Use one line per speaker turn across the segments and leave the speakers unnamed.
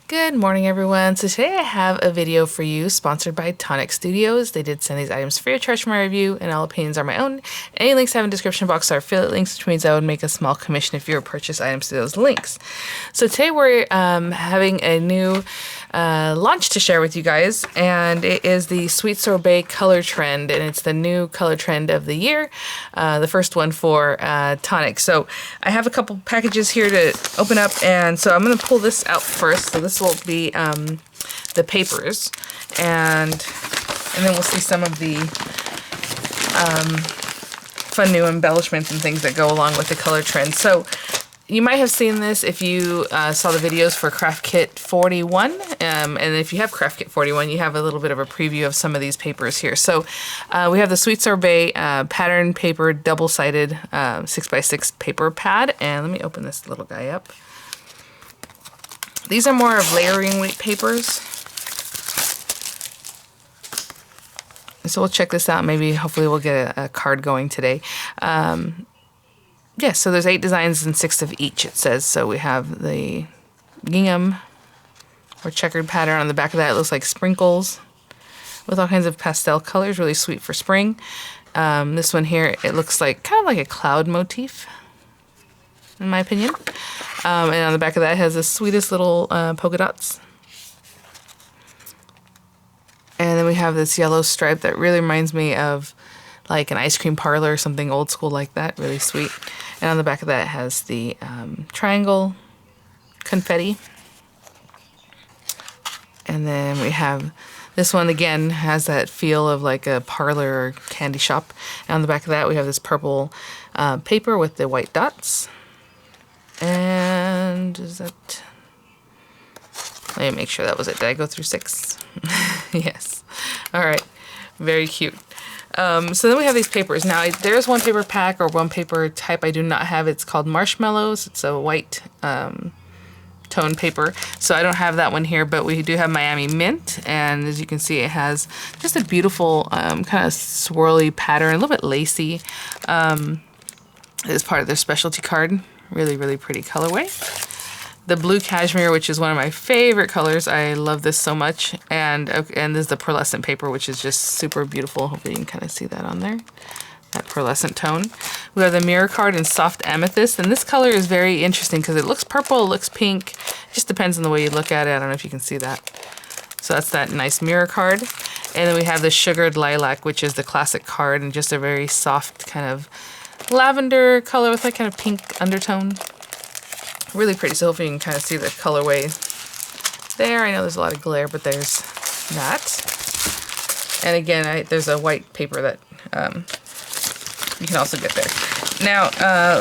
Good morning, everyone. So today I have a video for you sponsored by Tonic Studios. They did send these items free of charge for my review, and all opinions are my own. Any links I have in the description box are affiliate links, which means I would make a small commission if you were to purchase items through those links. So today we're having a new launch to share with you guys, and it is the Sweet Sorbet color trend, and it's the new color trend of the year, the first one for Tonic. So I have a couple packages here to open up, and so I'm going to pull this out first. So this will be the papers, and then we'll see some of the fun new embellishments and things that go along with the color trend. So you might have seen this if you saw the videos for Craft Kit 41, and if you have Craft Kit 41, you have a little bit of a preview of some of these papers here. So we have the Sweet Sorbet pattern paper double-sided 6x6 paper pad, and let me open this little guy up. These are more of layering weight papers. So we'll check this out. Maybe, hopefully we'll get a card going today. Yeah, so there's 8 designs and 6 of each, it says. So we have the gingham or checkered pattern. On the back of that, it looks like sprinkles with all kinds of pastel colors, really sweet for spring. This one here, it looks like kind of like a cloud motif, in my opinion. And on the back of that, it has the sweetest little polka dots. And then we have this yellow stripe that really reminds me of like an ice cream parlor or something old school like that, really sweet. And on the back of that, it has the triangle confetti. And then we have this one, again, has that feel of like a parlor or candy shop. And on the back of that, we have this purple paper with the white dots. And is that... Let me make sure that was it. Did I go through 6? Yes. All right. Very cute. So then we have these papers. Now, there's one paper pack or one paper type I do not have. It's called Marshmallows. It's a white tone paper. So I don't have that one here, but we do have Miami Mint. And as you can see, it has just a beautiful kind of swirly pattern, a little bit lacy. It's part of their specialty card. Really, really pretty colorway. The blue cashmere, which is one of my favorite colors. I love this so much. And this is the pearlescent paper, which is just super beautiful. Hopefully you can kind of see that on there. That pearlescent tone. We have the mirror card in soft amethyst. And this color is very interesting because it looks purple, it looks pink. It just depends on the way you look at it. I don't know if you can see that. So that's that nice mirror card. And then we have the sugared lilac, which is the classic card, and just a very soft kind of lavender color with like kind of pink undertone. Really pretty, so hopefully you can kind of see the colorway there. I know there's a lot of glare, but there's that. And again, there's a white paper that you can also get there. Now,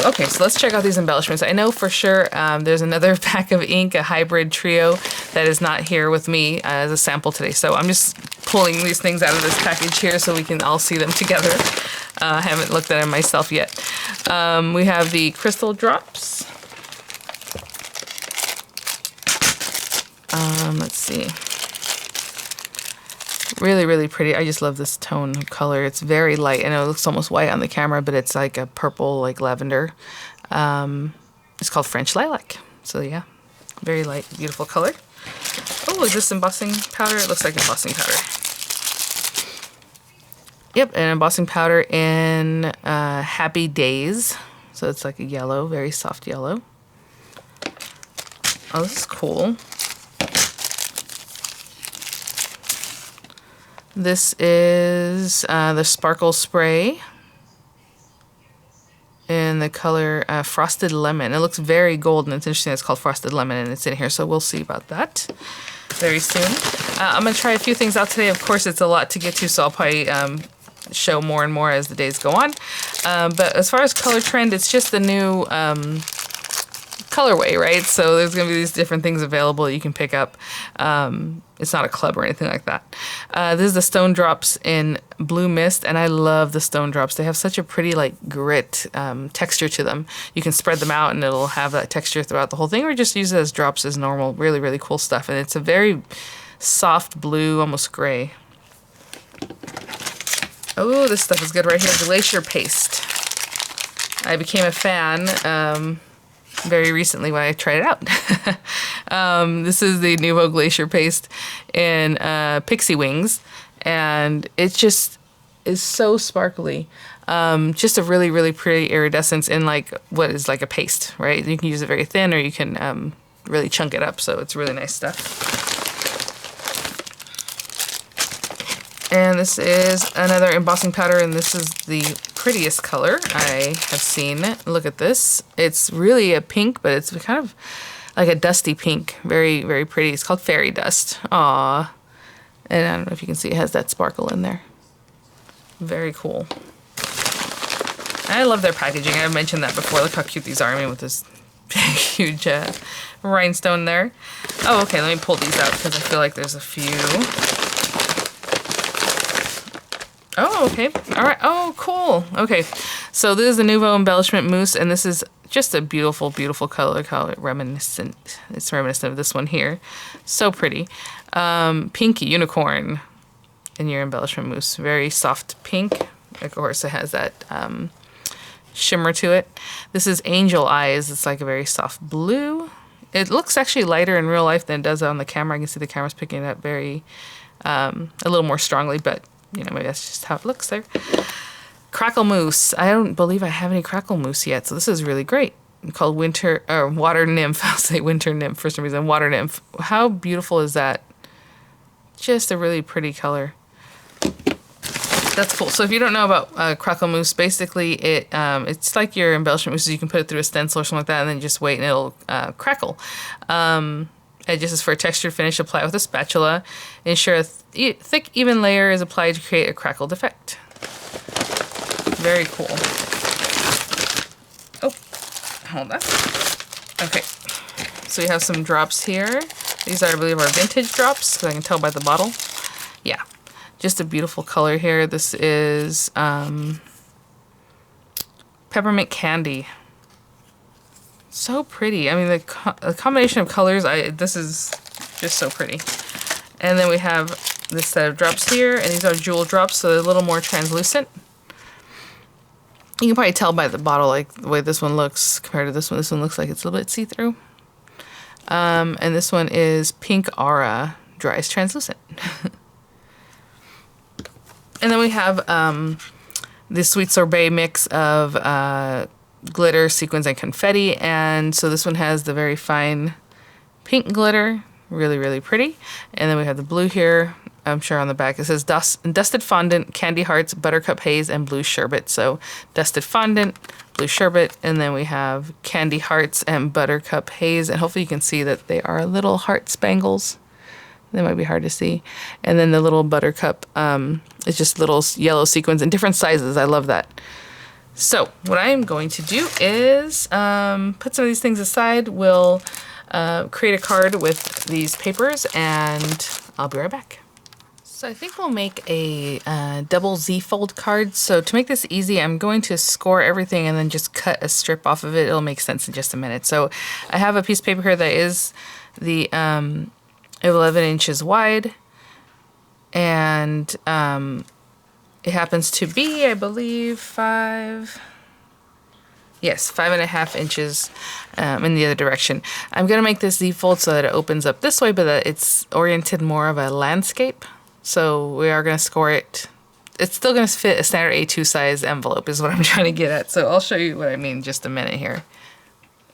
okay, so let's check out these embellishments. I know for sure there's another pack of ink, a hybrid trio, that is not here with me as a sample today. So I'm just pulling these things out of this package here so we can all see them together. I haven't looked at them myself yet. We have the crystal drops. Let's see. Really, really pretty. I just love this tone of color. It's very light. I know it looks almost white on the camera, but it's like a purple, like lavender. It's called French Lilac. So yeah, very light, beautiful color. Oh, is this embossing powder? It looks like embossing powder. Yep, an embossing powder in Happy Days. So it's like a yellow, very soft yellow. Oh, this is cool. This is the Sparkle Spray in the color Frosted Lemon. It looks very golden. It's interesting it's called Frosted Lemon and it's in here, so we'll see about that very soon. I'm going to try a few things out today. Of course, it's a lot to get to, so I'll probably show more and more as the days go on. But as far as color trend, it's just the new colorway, right? So there's going to be these different things available you can pick up. It's not a club or anything like that. This is the Stone Drops in Blue Mist, and I love the Stone Drops. They have such a pretty like grit texture to them. You can spread them out and it'll have that texture throughout the whole thing, or just use it as drops as normal. Really, really cool stuff. And it's a very soft blue, almost gray. Oh, this stuff is good right here. Glacier Paste. I became a fan very recently when I tried it out. This is the Nouveau Glacier paste in Pixie Wings, and it just is so sparkly. Just a really, really pretty iridescence in like what is like a paste, right? You can use it very thin, or you can really chunk it up, so it's really nice stuff. And this is another embossing powder, and this is the prettiest color I have seen. Look at this. It's really a pink, but it's kind of like a dusty pink. Very, very pretty. It's called Fairy Dust. Aww. And I don't know if you can see, it has that sparkle in there. Very cool. I love their packaging. I've mentioned that before. Look how cute these are. I mean, with this huge rhinestone there. Oh, okay. Let me pull these out because I feel like there's a few. Oh, okay. All right. Oh, cool. Okay. So this is the Nouveau Embellishment Mousse, and this is just a beautiful, beautiful color reminiscent. It's reminiscent of this one here. So pretty. Pink unicorn in your embellishment mousse. Very soft pink. Of course, it has that shimmer to it. This is Angel Eyes. It's like a very soft blue. It looks actually lighter in real life than it does on the camera. I can see the camera's picking it up very, a little more strongly, but you know, maybe that's just how it looks there. Crackle Mousse. I don't believe I have any Crackle Mousse yet, so this is really great. Called Winter, or Water Nymph. I'll say Winter Nymph for some reason. Water Nymph. How beautiful is that? Just a really pretty color. That's cool. So if you don't know about Crackle Mousse, basically it's like your embellishment mousse. You can put it through a stencil or something like that, and then just wait and it'll crackle. It just is for a textured finish. Apply with a spatula. Ensure a thick, even layer is applied to create a crackled effect. Very cool. Oh, hold on. Okay, so you have some drops here. These are, I believe, are vintage drops, because I can tell by the bottle. Yeah, just a beautiful color here. This is peppermint candy. So pretty. I mean, the combination of colors, this is just so pretty. And then we have this set of drops here, and these are jewel drops, so they're a little more translucent. You can probably tell by the bottle, like the way this one looks compared to this one. This one looks like it's a little bit see-through. And this one is Pink Aura, dries translucent. And then we have this Sweet Sorbet mix of glitter, sequins, and confetti. And so this one has the very fine pink glitter, really, really pretty. And then we have the blue here. I'm sure on the back it says dusted fondant, candy hearts, buttercup haze, and blue sherbet. So dusted fondant, blue sherbet, and then we have candy hearts and buttercup haze. And hopefully you can see that they are little heart spangles. They might be hard to see. And then the little buttercup is just little yellow sequins in different sizes. I love that. So what I am going to do is put some of these things aside. We'll create a card with these papers, and I'll be right back. So I think we'll make a double Z fold card. So to make this easy, I'm going to score everything and then just cut a strip off of it. It'll make sense in just a minute. So I have a piece of paper here that is the 11 inches wide, and it happens to be, I believe, 5.5 inches in the other direction. I'm going to make this Z fold so that it opens up this way, but that it's oriented more of a landscape. So we are going to score it. It's still going to fit a standard A2 size envelope is what I'm trying to get at. So I'll show you what I mean in just a minute here.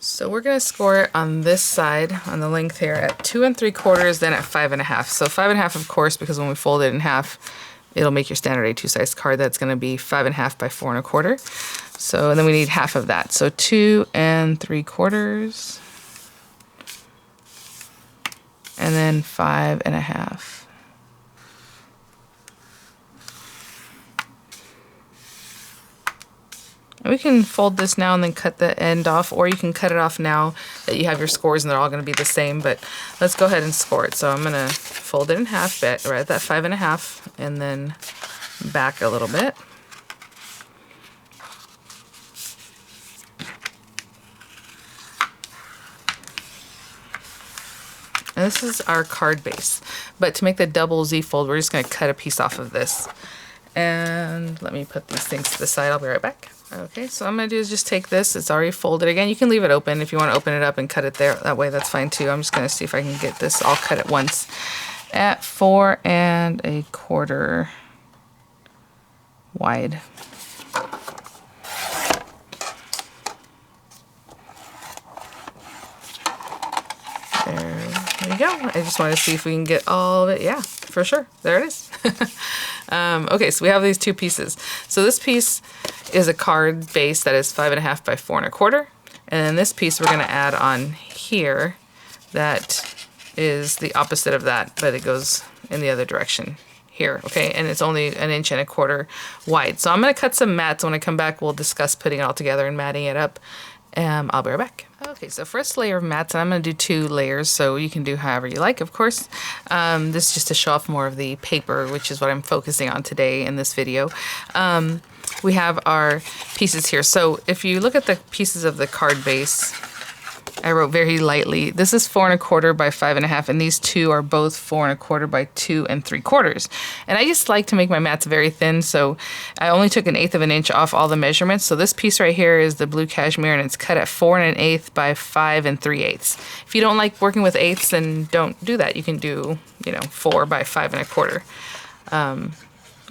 So we're going to score it on this side, on the length here, at 2 3/4, then at 5.5. So 5.5, of course, because when we fold it in half, it'll make your standard A2 size card. That's going to be 5.5 by 4 1/4. So, and then we need half of that. So 2 3/4, and then 5.5. We can fold this now and then cut the end off, or you can cut it off now that you have your scores and they're all going to be the same, but let's go ahead and score it. So I'm going to fold it in half, right at that 5.5, and then back a little bit. And this is our card base. But to make the double Z fold, we're just going to cut a piece off of this. And let me put these things to the side. I'll be right back. Okay, so what I'm gonna do is just take this. It's already folded. Again, you can leave it open if you want to open it up and cut it there. That way, that's fine too. I'm just gonna see if I can get this all cut at once. At 4 1/4 wide. There we go. I just want to see if we can get all of it. Yeah, for sure. There it is. Okay, so we have these two pieces. So this piece is a card base that is 5 1/2 by 4 1/4. And then this piece we're going to add on here that is the opposite of that, but it goes in the other direction here, okay? And it's only 1 1/4 wide. So I'm going to cut some mats. When I come back, we'll discuss putting it all together and matting it up. I'll be right back. Okay, so first layer of mats, and I'm going to do 2 layers, so you can do however you like, of course. This is just to show off more of the paper, which is what I'm focusing on today in this video. We have our pieces here. So if you look at the pieces of the card base, I wrote very lightly. This is 4 1/4 by 5 1/2, and these two are both 4 1/4 by 2 3/4. And I just like to make my mats very thin, so I only took 1/8 of an inch off all the measurements. So this piece right here is the blue cashmere, and it's cut at 4 1/8 by 5 3/8. If you don't like working with eighths, then don't do that. You can do, 4 by 5 1/4.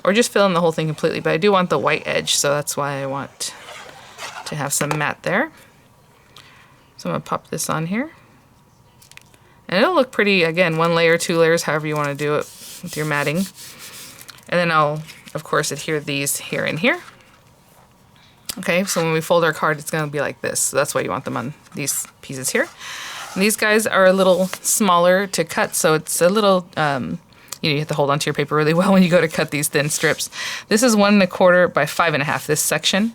Or just fill in the whole thing completely. But I do want the white edge, so that's why I want to have some matte there. So I'm going to pop this on here. And it'll look pretty, again, 1 layer, 2 layers, however you want to do it with your matting. And then I'll, of course, adhere these here and here. Okay, so when we fold our card, it's going to be like this. So that's why you want them on these pieces here. And these guys are a little smaller to cut, so it's a little, you have to hold onto your paper really well when you go to cut these thin strips. This is 1 1/4 by 5 1/2, this section.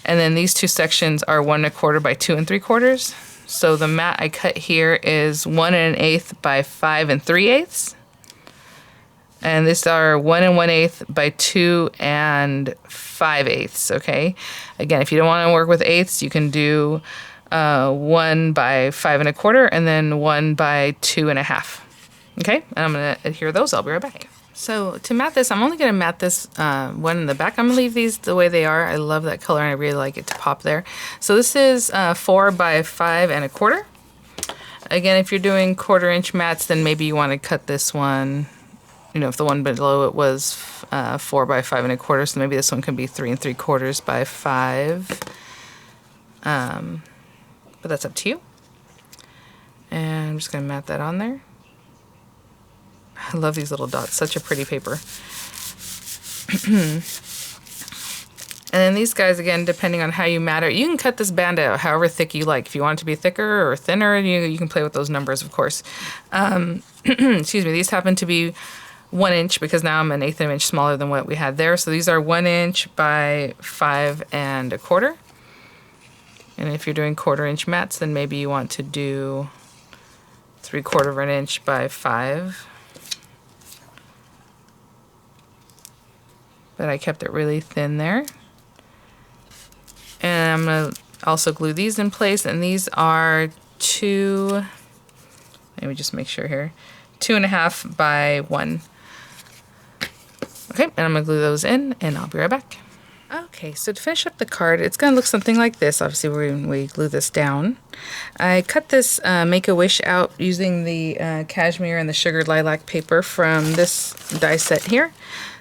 And then these 2 sections are 1 1/4 by 2 3/4. So the mat I cut here is 1 1/8 by 5 3/8. And these are 1 1/8 by 2 5/8. Okay. Again, if you don't want to work with eighths, you can do 1 by 5 1/4 and then 1 by 2 1/2. Okay. And I'm going to adhere those. I'll be right back. So to mat this, I'm only going to mat this one in the back. I'm going to leave these the way they are. I love that color and I really like it to pop there. So this is 4 by 5 1/4. Again, if you're doing 1/4 inch mats, then maybe you want to cut this one, if the one below it was 4 by 5 1/4, so maybe this one can be 3 3/4 by 5. But that's up to you. And I'm just going to mat that on there. I love these little dots, such a pretty paper. And then these guys, again, depending on how you mat it, you can cut this band out however thick you like. If you want it to be thicker or thinner, you can play with those numbers, of course. Excuse me, these happen to be 1 inch because now I'm 1/8 of an inch smaller than what we had there. So these are 1 inch by 5 1/4. And if you're doing 1/4 inch mats, then maybe you want to do 3/4 of an inch by 5. But I kept it really thin there. And I'm going to also glue these in place. And these are 2, let me just make sure here, 2 1/2 by 1. Okay, and I'm going to glue those in and I'll be right back. Okay, so to finish up the card, it's going to look something like this. Obviously, when we glue this down. I cut this Make-A-Wish out using the cashmere and the sugared lilac paper from this die set here.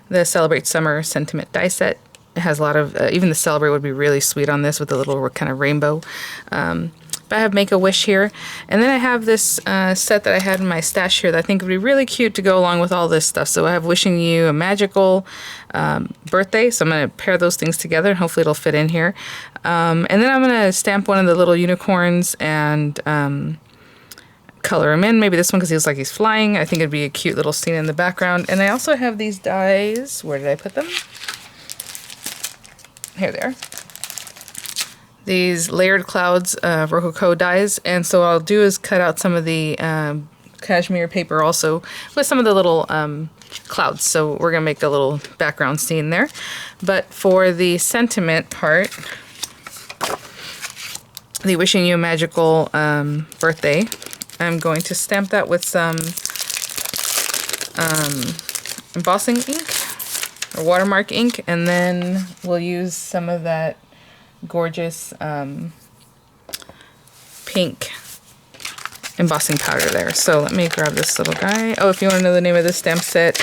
The Celebrate Summer Sentiment die set. It has a lot of, even the Celebrate would be really sweet on this with a little kind of rainbow. But I have Make-A-Wish here. And then I have this set that I had in my stash here that I think would be really cute to go along with all this stuff. So I have Wishing You a Magical Birthday. So I'm going to pair those things together and hopefully it'll fit in here. And then I'm going to stamp one of the little unicorns and color him in. Maybe this one because he looks like he's flying. I think it'd be a cute little scene in the background. And I also have these dies. Where did I put them? Here they are. These layered clouds Rococo dies. And so what I'll do is cut out some of the cashmere paper also with some of the little clouds. So we're going to make a little background scene there. But for the sentiment part, the Wishing You a Magical Birthday, I'm going to stamp that with some embossing ink. or watermark ink, and then we'll use some of that gorgeous pink embossing powder there. So let me grab this little guy. Oh, if you want to know the name of this stamp set,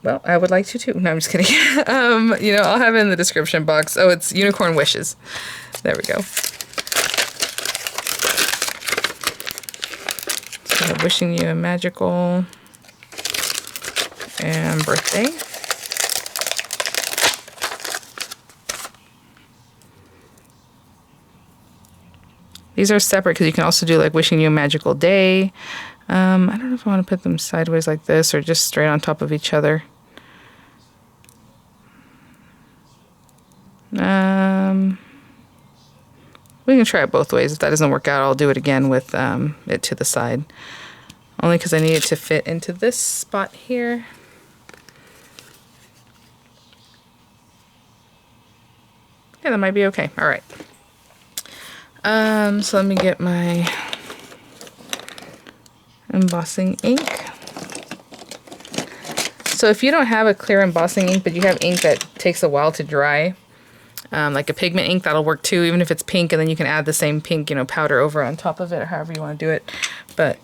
well, I would like to too. No, I'm just kidding. You know, I'll have it in the description box. Oh, it's Unicorn Wishes. There we go. So wishing you a magical and birthday. These are separate because you can also do like wishing you a magical day. I don't know if I want to put them sideways like this or just straight on top of each other. We can try it both ways. If that doesn't work out, I'll do it again with it to the side. Only because I need it to fit into this spot here. Yeah, that might be okay. All right. So let me get my embossing ink. So if you don't have a clear embossing ink, but you have ink that takes a while to dry, like a pigment ink, that'll work too, even if it's pink, and then you can add the same pink, you know, powder over on top of it, or however you want to do it. But,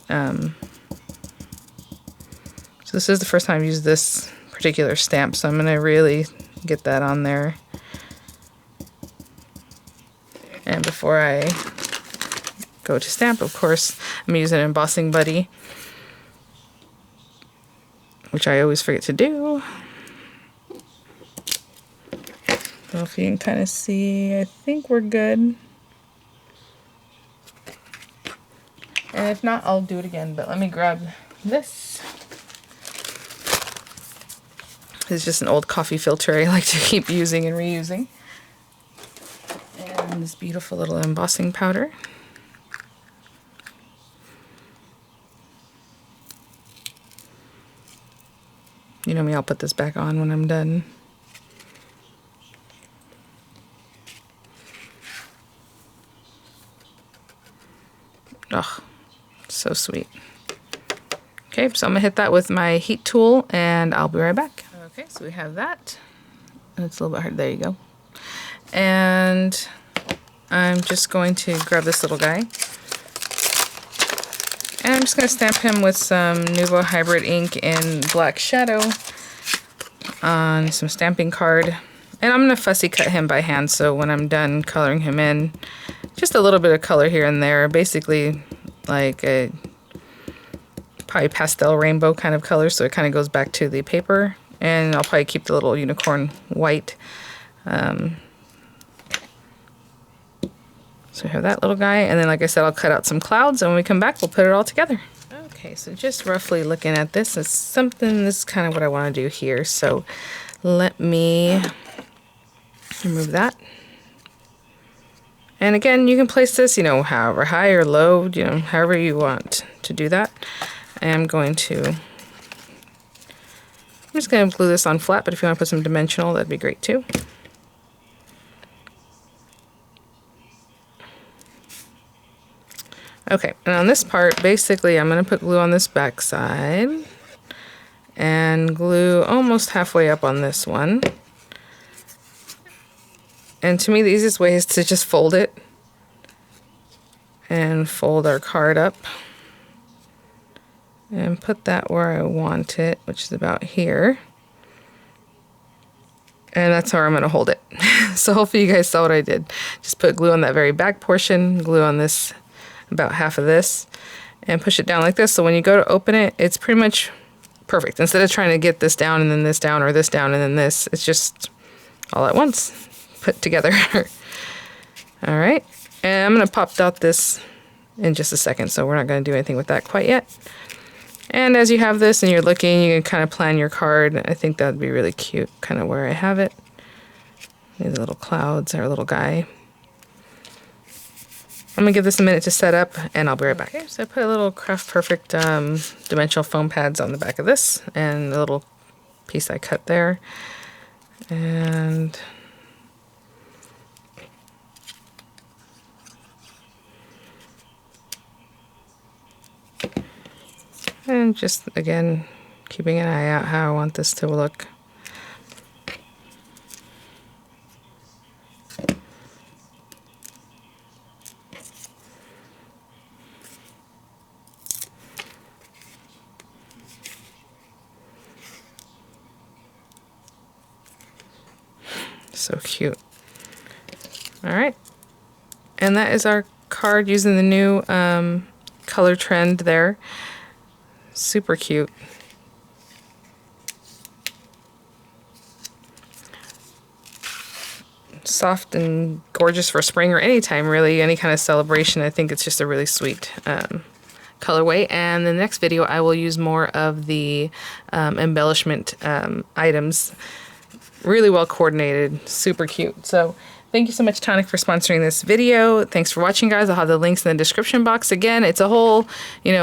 so this is the first time I've used this particular stamp, so I'm going to really get that on there. And before I go to stamp, of course, I'm using an embossing buddy, which I always forget to do. So if you can kind of see, I think we're good. And if not, I'll do it again, but let me grab this. It's just an old coffee filter I like to keep using and reusing. And this beautiful little embossing powder. You know me, I'll put this back on when I'm done. Oh, so sweet. Okay, so I'm gonna hit that with my heat tool and I'll be right back. Okay, so we have that. It's a little bit hard, there you go. And I'm just going to grab this little guy. And I'm just going to stamp him with some Nuvo Hybrid ink in Black Shadow on some stamping card. And I'm going to fussy cut him by hand, so when I'm done coloring him in, just a little bit of color here and there, basically like a probably pastel rainbow kind of color, so it kind of goes back to the paper. And I'll probably keep the little unicorn white. So we have that little guy, and then like I said, I'll cut out some clouds, and when we come back, we'll put it all together. Okay, so just roughly looking at this, it's something, this is kind of what I want to do here. So let me remove that. And again, you can place this, you know, however high or low, you know, however you want to do that. I'm just going to glue this on flat, but if you want to put some dimensional, that'd be great too. Okay, and on this part, basically, I'm going to put glue on this back side and glue almost halfway up on this one. And to me, the easiest way is to just fold it and fold our card up and put that where I want it, which is about here. And that's how I'm going to hold it. So hopefully you guys saw what I did. Just put glue on that very back portion, glue on this, about half of this, and push it down like this. So when you go to open it, it's pretty much perfect. Instead of trying to get this down and then this down or this down and then this, it's just all at once put together. All right, and I'm going to pop out this in just a second, so we're not going to do anything with that quite yet. And as you have this and you're looking, you can kind of plan your card. I think that would be really cute, kind of where I have it. These little clouds, our little guy. I'm going to give this a minute to set up, and I'll be right back. Okay, so I put a little Craft Perfect dimensional foam pads on the back of this, and a little piece I cut there. And just, again, Keeping an eye out how I want this to look. So cute. All right. And that is our card using the new color trend there. Super cute. Soft and gorgeous for spring or any time, really, any kind of celebration. I think it's just a really sweet colorway. And in the next video, I will use more of the embellishment items. Really well coordinated, super cute. So thank you so much, Tonic, for sponsoring this video. Thanks for watching, guys. I'll have the links in the description box. Again, it's a whole,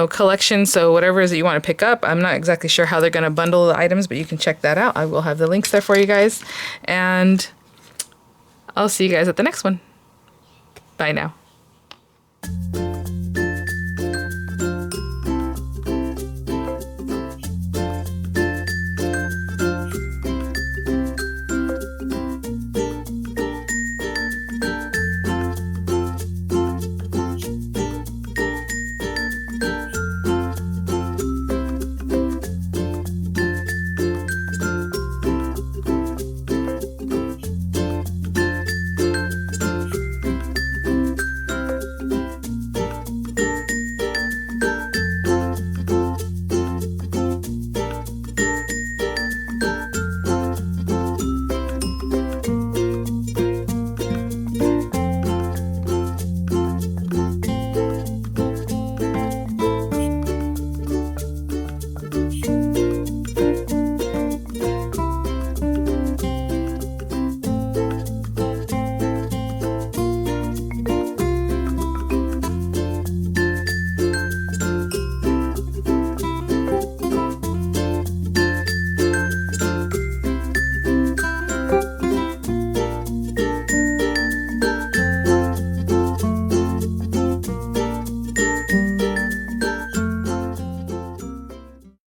collection, so whatever it is that you want to pick up. I'm not exactly sure how they're going to bundle the items, but you can check that out. I will have the links there for you guys. And I'll see you guys at the next one. Bye now.